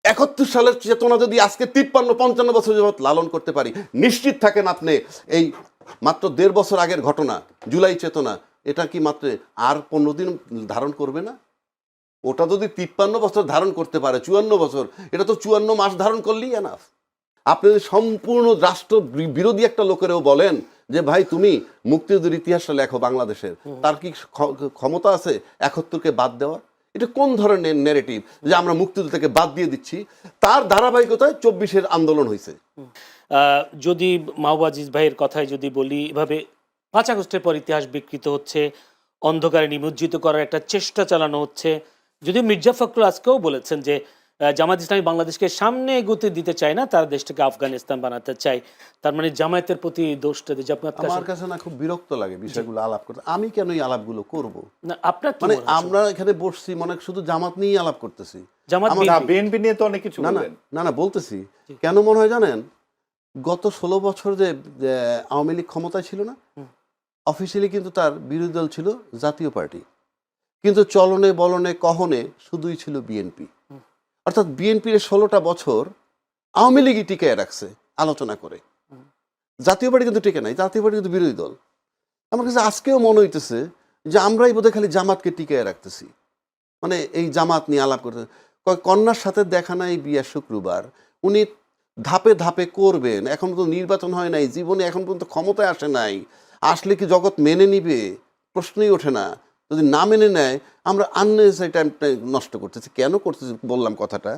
71 সালের চেতনা যদি আজকে 53-55 বছর যাবৎ লালন করতে পারি, নিশ্চিত থাকেন আপনি এই মাত্র 1.5 বছর আগের ঘটনা জুলাই চেতনা, এটা কি মাত্র আর 15 দিন ধারণ করবে না? ওটা যদি 53 বছর ধারণ করতে পারে, 54 বছর, এটা তো 54 মাস ধারণ করলেই এনাফ। আপনি যদি সম্পূর্ণ রাষ্ট্র বিরোধী একটা লোকেরও বলেন যে ভাই তুমি মুক্তিযুদ্ধের ইতিহাসটা লেখো বাংলাদেশের, তার কি ক্ষমতা আছে 71-কে বাদ দেওয়া? এটা কোন ধরনের ন্যারেটিভ যে আমরা মুক্তিযুদ্ধ থেকে বাদ দিয়ে দিচ্ছি? তার ধারাবাহিকতায় 24-এর আন্দোলন হয়েছে। যদি মাহবুব আজিজ ভাইয়ের কথায় যদি বলি, এভাবে 5 আগস্টের পর ইতিহাস বিকৃত হচ্ছে, অন্ধকারে নিমজ্জিত করার একটা চেষ্টা চালানো হচ্ছে। যদিও মির্জা ফখরুল আজকেও বলেছেন যে জামায়াত ইসলামী বাংলাদেশকে সামনে এগোতে দিতে চায় না, তারা দেশটাকে আফগানিস্তান বানাতে চায়। তার মানে জামায়াতের প্রতি দোষটা যে আমার কাছে না খুব বিরক্ত লাগে বিষয়গুলো আলাপ করতে। আমি কেন এই আলাপগুলো করব? না, আপনার মানে আমরা এখানে বসছি মনে শুধু জামাত নিয়েই আলাপ করতেছি। বিএনপি নিয়ে তো অনেক কিছু বলবেন। না বলতেছি কেন মনে হয় জানেন, গত 16 বছর যে আওয়ামী লীগ ক্ষমতায় ছিল না, অফিসিয়ালি কিন্তু তার বিরোধী দল ছিল জাতীয় পার্টি, কিন্তু চলনে বলনে কহনে শুধুই ছিল বিএনপি। অর্থাৎ বিএনপির 16টা বছর আওয়ামী লীগই টিকায় রাখছে আলোচনা করে, জাতীয় পার্টি কিন্তু টিকে নাই, জাতীয় পার্টি কিন্তু বিরোধী দল। আমার কাছে আজকেও মনে হইতেছে যে আমরাই বোধহয় খালি জামাতকে টিকায় রাখতেছি, মানে এই জামাত নিয়ে আলাপ করতে। কন্যার সাথে দেখা নাই বিয়া শুক্রবার, উনি ধাপে ধাপে করবেন, এখন তো নির্বাচন হয় নাই, জীবনে এখন পর্যন্ত ক্ষমতায় আসে নাই, আসলে কি জগৎ মেনে নিবে? প্রশ্নই ওঠে না। যদি না মেনে নেয় আমরা আননেসেসারি টাইমটা নষ্ট করতেছি। কেন করতেছি বললাম কথাটা,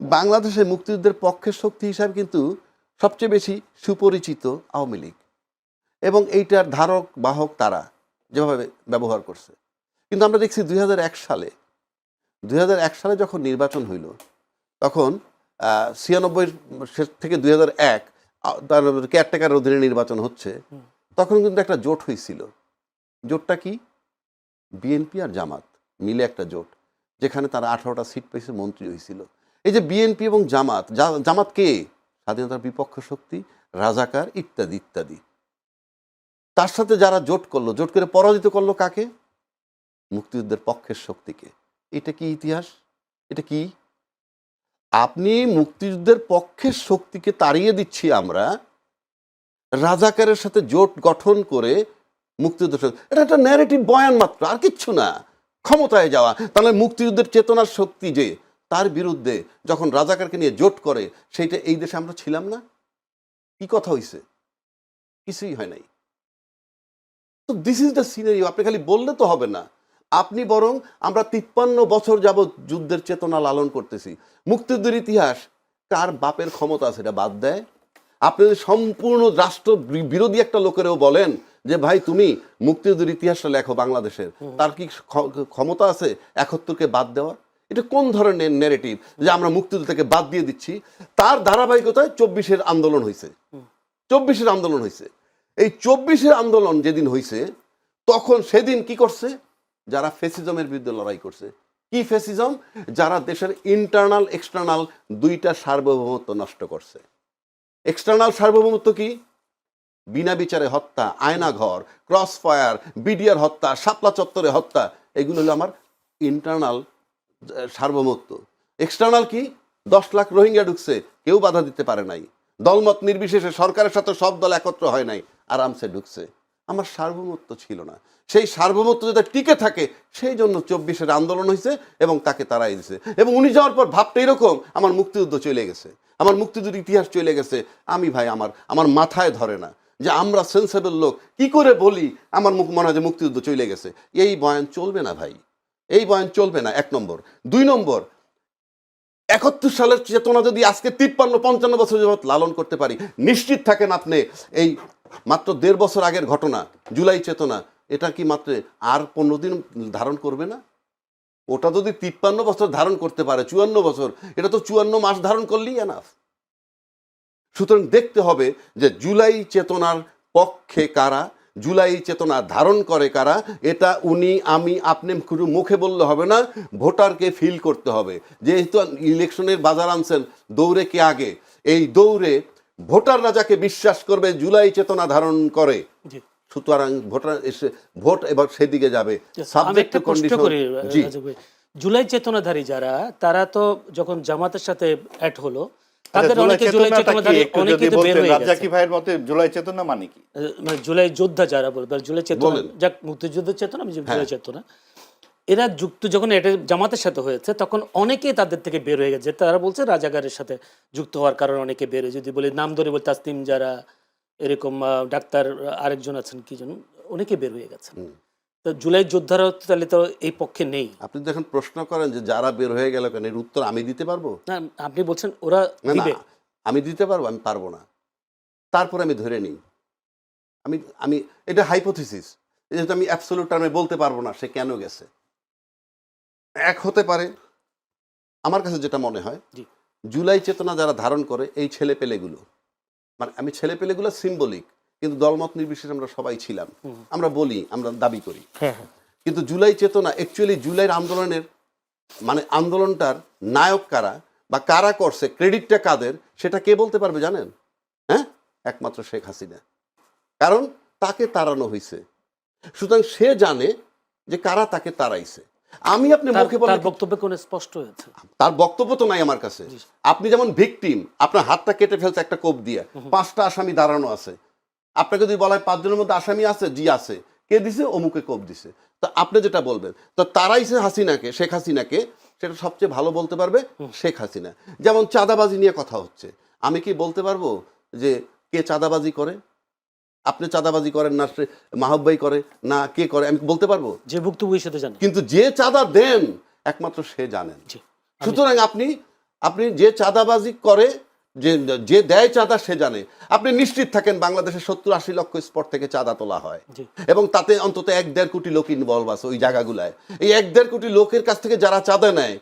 বাংলাদেশে মুক্তিযুদ্ধের পক্ষের শক্তি হিসাবে কিন্তু সবচেয়ে বেশি সুপরিচিত আওয়ামী লীগ, এবং এইটার ধারক বাহক তারা যেভাবে ব্যবহার করছে। কিন্তু আমরা দেখছি 2001 সালে যখন নির্বাচন হইল, তখন 96 থেকে 2001 কেয়ারটেকার অধীনে নির্বাচন হচ্ছে, তখন কিন্তু একটা জোট হয়েছিল। জোটটা কি? বিএনপি আর জামাত মিলে একটা জোট, যেখানে তারা 18টা সিট পেয়েছে, মন্ত্রী হয়েছিল। এই যে বিএনপি এবং জামাত কে? স্বাধীনতার বিপক্ষ শক্তি, রাজাকার ইত্যাদি ইত্যাদি। তার সাথে যারা জোট করলো, জোট করে পরাজিত করলো কাকে? মুক্তিযুদ্ধের পক্ষের শক্তিকে। এটা কি ইতিহাস? এটা কি? আপনি মুক্তিযুদ্ধের পক্ষের শক্তিকে তাড়িয়ে দিচ্ছি আমরা, রাজাকারের সাথে জোট গঠন করে মুক্তিযুদ্ধ, এটা একটা ন্যারেটিভ বয়ান মাত্র, আর কিচ্ছু না। ক্ষমতায় যাওয়া, তাহলে মুক্তিযুদ্ধের চেতনার শক্তি যে তার বিরুদ্ধে যখন রাজাকারকে নিয়ে জোট করে, সেইটা এই দেশে আমরা ছিলাম না? কি কথা হইছে? কিছুই হয় নাই। তো দিস ইজ দ্য সিনারিও। আপনি খালি বললে তো হবে না, আপনি বরং আমরা 53 বছর যাবৎ যুদ্ধের চেতনা লালন করতেছি। মুক্তিযুদ্ধের ইতিহাস কার বাপের ক্ষমতা আছে এটা বাদ দেয়। আপনি যদি সম্পূর্ণ রাষ্ট্র বিরোধী একটা লোকেরও বলেন যে ভাই তুমি মুক্তিযুদ্ধের ইতিহাসটা লেখো বাংলাদেশের, তার কি ক্ষমতা আছে 71-কে বাদ দেওয়া? এটা কোন ধরনের ন্যারেটিভ যে আমরা মুক্তিযুদ্ধ থেকে বাদ দিয়ে দিচ্ছি? তার ধারাবাহিকতায় 24-এর আন্দোলন হয়েছে। 24-এর আন্দোলন হয়েছে। এই 24-এর আন্দোলন যেদিন হয়েছে, তখন সেদিন কি করছে? যারা ফ্যাসিজমের বিরুদ্ধে লড়াই করছে। কি ফ্যাসিজম? যারা দেশের ইন্টারনাল এক্সটার্নাল দুইটা সার্বভৌমত্ব নষ্ট করছে। এক্সটার্নাল সার্বভৌমত্ব কি? বিনা বিচারে হত্যা, আয়নাঘর, ক্রস ফায়ার, বিডিআর হত্যা, শাপলা চত্বরে হত্যা, এগুলো হলো আমার ইন্টারনাল সার্বভৌমত্ব। এক্সটার্নাল কি? 10 লাখ রোহিঙ্গা ঢুকছে, কেউ বাধা দিতে পারে নাই, দলমত নির্বিশেষে সরকারের সাথে সব দল একত্র হয় নাই, আরামসে ঢুকছে। আমার সার্বভৌমত্ব ছিল না। সেই সার্বভৌমত্ব যাতে টিকে থাকে সেই জন্য 24-এর আন্দোলন হয়েছে এবং তাকে তাড়াই দিয়েছে। এবং উনি যাওয়ার পর ভাবটা এরকম, আমার মুক্তিযুদ্ধ চলে গেছে, আমার মুক্তিযুদ্ধের ইতিহাস চলে গেছে। আমি ভাই আমার মাথায় ধরে না যে আমরা সেন্সেবল লোক কি করে বলি আমার মনে হয় যে মুক্তিযুদ্ধ চলে গেছে। এই বয়ান চলবে না ভাই, এই বয়ান চলবে না, 1 নম্বর। 2 নম্বর, 71 সালের চেতনা যদি আজকে 53-55 বছর যাবৎ লালন করতে পারি, নিশ্চিত থাকেন আপনি এই মাত্র 1.5 বছর আগের ঘটনা জুলাই চেতনা, এটা কি মাত্র আর 15 দিন ধারণ করবে না? ওটা যদি 53 বছর ধারণ করতে পারে, 54 বছর, এটা তো 54 মাস ধারণ করলেই এনাফ। সুতরাং দেখতে হবে যে জুলাই চেতনার পক্ষে কারা, জুলাই চেতনা ধারণ করে কারা। এটা উনি আমি আপনি মুখে বললে হবে না, ভোটারকে ফিল করতে হবে। যেহেতু ইলেকশনের বাজার আনছেন, দৌড়ে কে আগে? এই দৌড়ে ভোটাররা যাকে বিশ্বাস করবে জুলাই চেতনা ধারণ করে, সুতরাং ভোটার এসে ভোট এবার সেদিকে যাবে। Subject to condition. জি, জুলাই চেতনাধারী যারা, তারা তো যখন জামাতের সাথে অ্যাড হলো, তাদের জুলাই অনেকে জুলাই চেতনাটা কি চেতনাধারী একটু অনেকে যদি তো বের বলতেন, হয়ে গেছে। রাজ্জাকি ভাইয়ের মতে জুলাই চেতনা মানে কি? মানে জুলাই যোদ্ধা যারা বলবে, জুলাই চেতনা, বলেন। যাক মুক্তিযুদ্ধের চেতনা, আমি জুলাই চেতনা, এরা যুক্ত যখন এটা জামাতের সাথে হয়েছে, তখন অনেকেই তাদের থেকে বের হয়ে গেছে। তারা বলছে রাজাকারের সাথে যুক্ত হওয়ার কারণে অনেকে বের হয়ে, যদি বলি নাম ধরে বলি, তাসনিম যারা, এরকম ডাক্তার আরেকজন আছেন কি যেন, অনেকে বের হয়ে গেছে। তো জুলাই যোদ্ধারা তাহলে তো এই পক্ষে নেই। আপনি যখন প্রশ্ন করেন যে যারা বের হয়ে গেল কেন, এর উত্তর আমি দিতে পারবো না, আপনি বলছেন ওরা না? দিবে। আমি দিতে পারবো? আমি পারবো না। তারপরে আমি ধরে নিই, আমি আমি এটা হাইপোথিসিস, যেহেতু আমি অ্যাবসলিউট টার্মে বলতে পারবো না সে কেন গেছে। এক হতে পারে, আমার কাছে যেটা মনে হয়, জি। জুলাই চেতনা যারা ধারণ করে এই ছেলেপেলেগুলো, মানে আমি ছেলেপেলেগুলো সিম্বলিক, কিন্তু দলমত নির্বিশেষে আমরা সবাই ছিলাম, আমরা বলি, আমরা দাবি করি। কিন্তু জুলাই চেতনা অ্যাকচুয়ালি জুলাইয়ের আন্দোলনের, মানে আন্দোলনটার নায়ক কারা বা কারা করছে, ক্রেডিটটা কাদের, সেটা কে বলতে পারবে জানেন? হ্যাঁ, একমাত্র শেখ হাসিনা। কারণ তাকে তাড়ানো হয়েছে, সুতরাং সে জানে যে কারা তাকে তাড়াইছে। আমি আপনি মুখে বলে, তার বক্তব্যে কোন স্পষ্ট হয়েছে? তার বক্তব্য তো নাই আমার কাছে। আপনি যেমন ভিকটিম, আপনার হাতটা কেটে ফেলছে একটা কোপ দিয়ে, 5টা আসামি দাঁড়ানো আছে, আপনাকে যদি বলা হয় 5 জনের মধ্যে আসামি আছে, জি আছে, কে দিছে? অমুকে কোপ দিছে। তো আপনি যেটা বলবেন, তো তারাইছে হাসিনাকে, শেখ হাসিনাকে, সেটা সবচেয়ে ভালো বলতে পারবে শেখ হাসিনা। যেমন চাঁদাবাজি নিয়ে কথা হচ্ছে, আমি কি বলতে পারবো যে কে চাঁদাবাজি করে? আপনি চাঁদাবাজি করেন না, মাহবুব ভাই করে না, কে করে? আমি বলতে পারবো? যে ভুক্তভোগী সাথে জানেন, কিন্তু যে চাঁদা দেন একমাত্র সে জানেন। সুতরাং আপনি যে চাঁদাবাজি করে, যে দেয় চাঁদা সে জানে। আপনি নিশ্চিত থাকেন বাংলাদেশে 70-80 লক্ষ স্পট থেকে চাঁদা তোলা হয়, এবং তাতে অন্তত 1-1.5 কোটি লোক ইনভলভ আছে ওই জায়গাগুলায়। এই 1-1.5 কোটি লোকের কাছ থেকে যারা চাঁদা নেয়,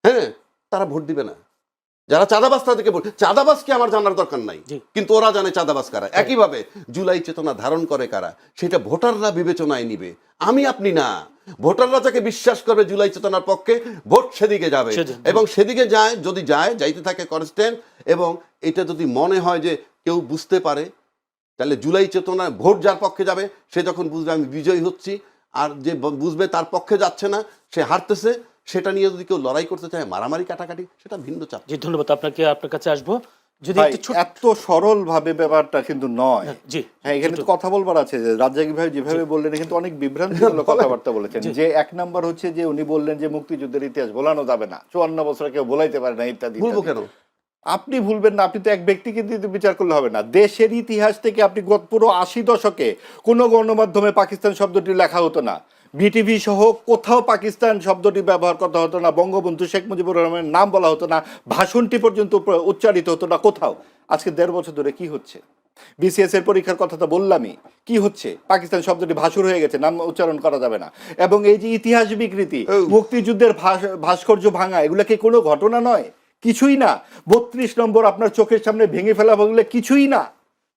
হ্যাঁ, তারা ভোট দিবে না। যারা চাঁদাবাজ তাদেরকে ভোট, চাঁদাবাজকে আমার জানার দরকার নাই, কিন্তু ওরা জানে চাঁদাবাজ কারা। একইভাবে জুলাই চেতনা ধারণ করে কারা, সেটা ভোটাররা বিবেচনায় নিবে, আমি আপনি না। ভোটাররা যাকে বিশ্বাস করবে জুলাই চেতনার পক্ষে, ভোট সেদিকে যাবে, এবং সেদিকে যায়, যদি যাইতে থাকে কনস্ট্যান্ট, এবং এটা যদি মনে হয় যে কেউ বুঝতে পারে, তাহলে জুলাই চেতনা ভোট যার পক্ষে যাবে, সে যখন বুঝবে আমি বিজয়ী হচ্ছি, আর যে বুঝবে তার পক্ষে যাচ্ছে না, সে হারতেছে, সেটা নিয়ে যদি কেউ লড়াই করতে চায়, মারামারি কাটাকাটি, সেটা ভিন্ন চাপ। জি, ধন্যবাদ আপনাকে। আপনার কাছে আসবো, যদি ভাই, একটু ছোট, এত সরল ভাবে ব্যাপারটা কিন্তু নয়। জি, হ্যাঁ, এখানে তো কথা বলবার আছে যে রাজ্জাকি ভাই যেভাবে বললেন, কিন্তু অনেক বিভ্রান্তিমূলক কথাবার্তা বলেছেন। যে এক নাম্বার হচ্ছে যে উনি বললেন যে মুক্তিযুদ্ধের ইতিহাস ভোলানো যাবে না, 54 বছর কেউ ভোলাইতে পারে না, ইত্যাদি। ভুলবো কেন? আপনি ভুলবেন না, আপনি তো এক ব্যক্তিকে দিয়ে বিচার করলে হবে না। দেশের ইতিহাস থেকে আপনি পুরো 80 দশকে কোনো গণমাধ্যমে পাকিস্তান শব্দটি লেখা হতো না, বিটিভি সহ কোথাও পাকিস্তান শব্দটি ব্যবহার করা হতো না, বঙ্গবন্ধু শেখ মুজিবুর রহমানের নাম বলা হতো না, ভাষণটি পর্যন্ত উচ্চারিত হতো না কোথাও। আজকে 1.5 বছর ধরে কি হচ্ছে? বিসিএস এর পরীক্ষার কথা তো বললামই, কি হচ্ছে? পাকিস্তান শব্দটি ভাসুর হয়ে গেছে, নাম উচ্চারণ করা যাবে না। এবং এই যে ইতিহাস বিকৃতি, মুক্তিযুদ্ধের ভাস্কর্য ভাঙা, এগুলো কি কোনো ঘটনা নয়? কিছুই না। 32 নম্বর আপনার চোখের সামনে ভেঙে ফেলা বললে কিছুই না,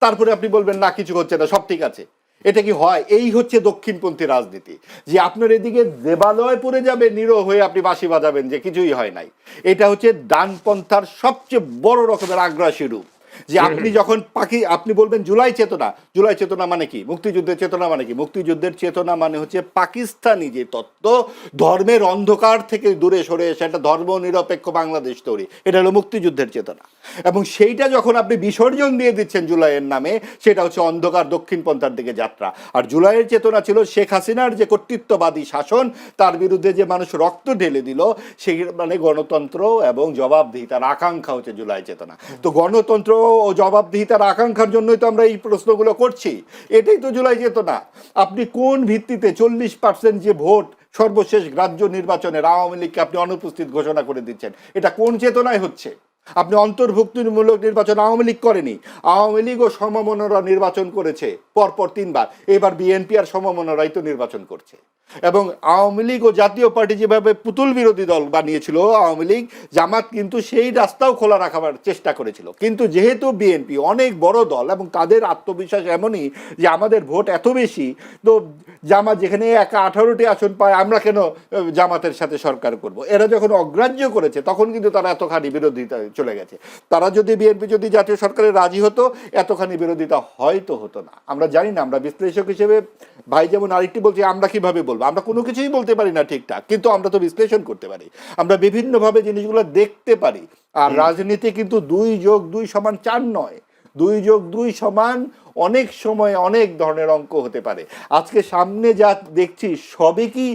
তারপরে আপনি বলবেন না কিছু হচ্ছে না, সব ঠিক আছে। এটা কি হয়? এই হচ্ছে দক্ষিণপন্থী রাজনীতি, যে আপনার এদিকে দেবালয় পড়ে যাবে, নিরহ হয়ে আপনি বাঁশি বাজাবেন যে কিছুই হয় নাই। এটা হচ্ছে ডানপন্থার সবচেয়ে বড় রকমের আগ্রাসী রূপ। যে আপনি যখন আপনি বলবেন জুলাই চেতনা, জুলাই চেতনা মানে কি? মুক্তিযুদ্ধের চেতনা মানে কি? মুক্তিযুদ্ধের চেতনা মানে হচ্ছে পাকিস্তানি যে তত্ত্ব, ধর্মের অন্ধকার থেকে দূরে সরে এসে একটা ধর্ম নিরপেক্ষ বাংলাদেশ তৈরি, এটা হলো মুক্তিযুদ্ধের চেতনা। এবং সেইটা যখন আপনি বিসর্জন দিয়ে দিচ্ছেন জুলাইয়ের নামে, সেটা হচ্ছে অন্ধকার দক্ষিণপন্থার দিকে যাত্রা। আর জুলাইয়ের চেতনা ছিল শেখ হাসিনার যে কর্তৃত্ববাদী শাসন, তার বিরুদ্ধে যে মানুষ রক্ত ঢেলে দিল, সেই মানে গণতন্ত্র এবং জবাবদিহিতার আকাঙ্ক্ষা হচ্ছে জুলাই চেতনা। তো গণতন্ত্র ও জবাবদিহিতার আকাঙ্ক্ষার জন্যই তো আমরা এই প্রশ্নগুলো করছি, এটাই তো জুলাই চেতনা। আপনি কোন ভিত্তিতে 40% যে ভোট সর্বশেষ গ্রাহ্য নির্বাচনের আওয়ামী লীগকে আপনি অনুপস্থিত ঘোষণা করে দিচ্ছেন? এটা কোন চেতনায় হচ্ছে? আপনি অন্তর্ভুক্তিমূলক নির্বাচন আওয়ামী লীগ করেনি, আওয়ামী লীগ ও সমমনরা নির্বাচন করেছে পরপর 3 বার। এবার বিএনপি আর সমমনরাই তো নির্বাচন করছে। এবং আওয়ামী লীগ ও জাতীয় পার্টি যেভাবে পুতুল বিরোধী দল বানিয়েছিল আওয়ামী লীগ, জামাত কিন্তু সেই রাস্তাও খোলা রাখার চেষ্টা করেছিল। কিন্তু যেহেতু বিএনপি অনেক বড় দল এবং তাদের আত্মবিশ্বাস এমনই যে আমাদের ভোট এত বেশি, তো জামাত যেখানে 18টি আসন পায়, আমরা কেন জামাতের সাথে সরকার করব? এরা যখন অগ্রাহ্য করেছে, তখন কিন্তু তারা এতখানি বিরোধিতা চলে গেছে। তারা যদি বিএনপি যদি জাতীয় সরকারে রাজি হতো, এতখানি বিরোধিতা হয়তো হতো না। আমরা জানি না, আমরা বিশ্লেষক হিসেবে ভাই যেমন আরেকটি বলছি, আমরা কিভাবে বলবো? বলবো, আমরা কোনো কিছুই বলতে পারি না ঠিকঠাক, কিন্তু আমরা তো বিশ্লেষণ করতে পারি, আমরা বিভিন্নভাবে জিনিসগুলো দেখতে পারি। আর রাজনীতি কিন্তু 2+2=4 নয়, 2+2 অনেক সময় অনেক ধরনের অঙ্ক হতে পারে। আজকে সামনে যা দেখছি সবই কি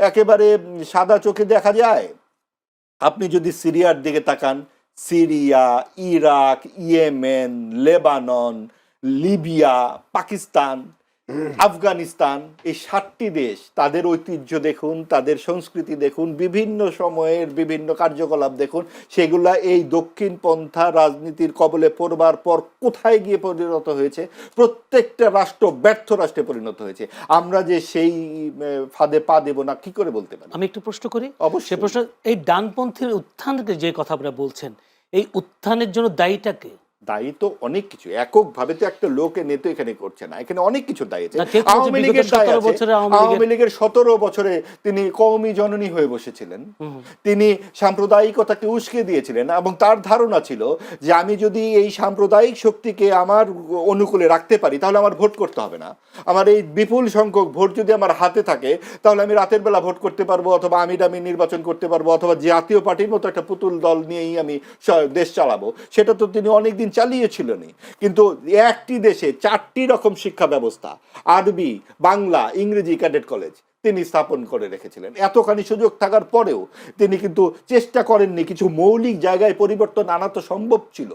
একেবারে সাদা চোখে দেখা যায়? আপনি যদি সিরিয়ার দিকে তাকান, Syria, Iraq, Yemen, Lebanon, Libya, Pakistan, Afghanistan, এই 7টি দেশ, তাদের ঐতিহ্য দেখুন, তাদের সংস্কৃতি দেখুন, বিভিন্ন সময়ের বিভিন্ন কার্যকলাপ দেখুন, সেগুলা এই দক্ষিণপন্থা রাজনীতির কবলে পড়বার পর কোথায় গিয়ে পরিণত হয়েছে? প্রত্যেকটা রাষ্ট্র ব্যর্থ রাষ্ট্রে পরিণত হয়েছে। আমরা যে সেই ফাঁদে পা দেব না কি করে বলতে পারি? আমি একটু প্রশ্ন করি। অবশ্যই। সে প্রশ্ন, এই ডানপন্থীর উত্থানকে যে কথা আপনারা বলছেন, এই উত্থানের জন্য দায়ীটাকে? দায়ী তো অনেক কিছু, এককভাবে তো একটা লোক এনে তো এখানে করছে না, এখানে অনেক কিছু দায়ী আছে। না, কেউ কেউ বলছে আওয়ামী বিগত লীগের দায় 17 আছে। বছরে আওয়ামী লীগের- আওয়ামী লীগের 17 বছরে তিনি কওমি জননী হয়ে বসেছিলেন, তিনি সাম্প্রদায়িকতাকে উস্কে দিয়েছিলেন, এবং তার ধারণা ছিল যে আমি যদি এই সাম্প্রদায়িক শক্তিকে আমার অনুকূলে রাখতে পারি তাহলে আমার ভোট করতে হবে না, আমার এই বিপুল সংখ্যক ভোট যদি আমার হাতে থাকে তাহলে আমি রাতের বেলা ভোট করতে পারবো, অথবা আমি নির্বাচন করতে পারবো, অথবা জাতীয় পার্টির মতো একটা পুতুল দল নিয়েই আমি দেশ চালাবো। সেটা তো তিনি অনেকদিন চালিয়েছিলেনই। কিন্তু একটি দেশে 4টি রকম শিক্ষা ব্যবস্থা, আরবি, বাংলা, ইংরেজি, ক্যাডেট কলেজ তিনি স্থাপন করে রেখেছিলেন। এতখানি সুযোগ থাকার পরেও তিনি কিন্তু চেষ্টা করেননি কিছু মৌলিক জায়গায় পরিবর্তন আনা তো সম্ভব ছিল।